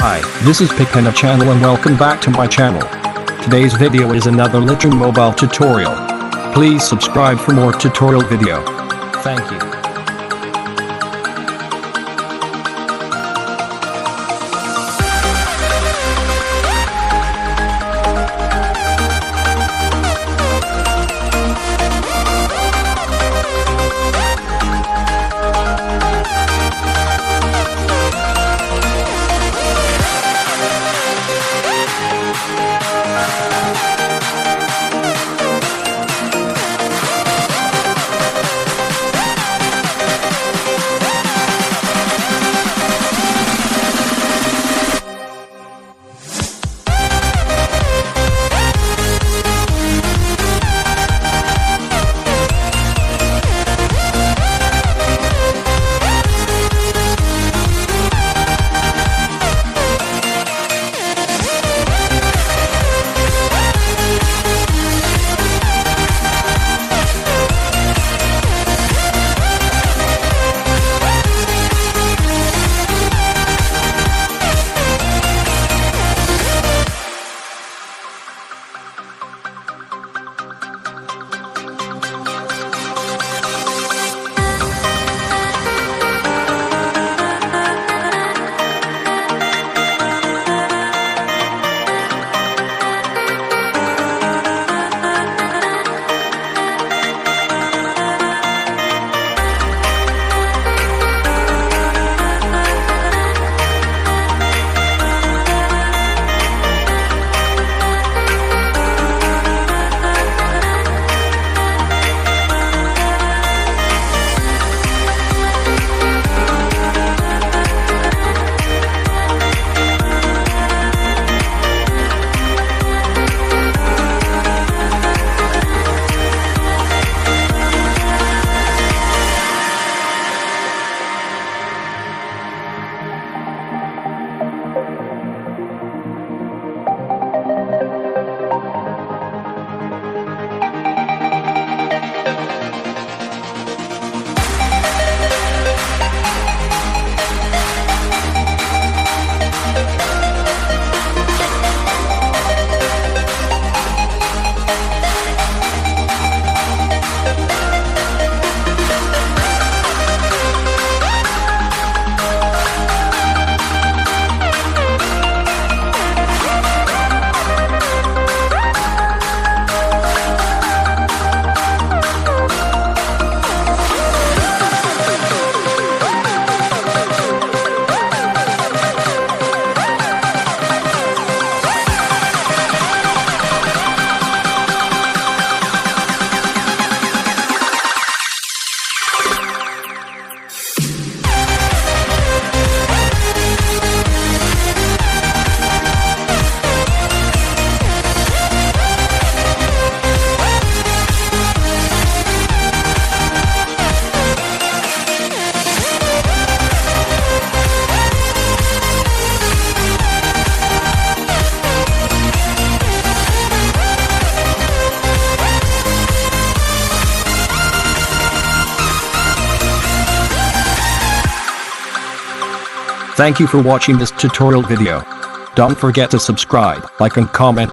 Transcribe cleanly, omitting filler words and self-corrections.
Hi, this is PipPena channel and welcome back to my channel. Today's video is another Lightroom mobile tutorial. Please subscribe for more tutorial video. Thank you. Thank you for watching this tutorial video. Don't forget to subscribe, like and comment.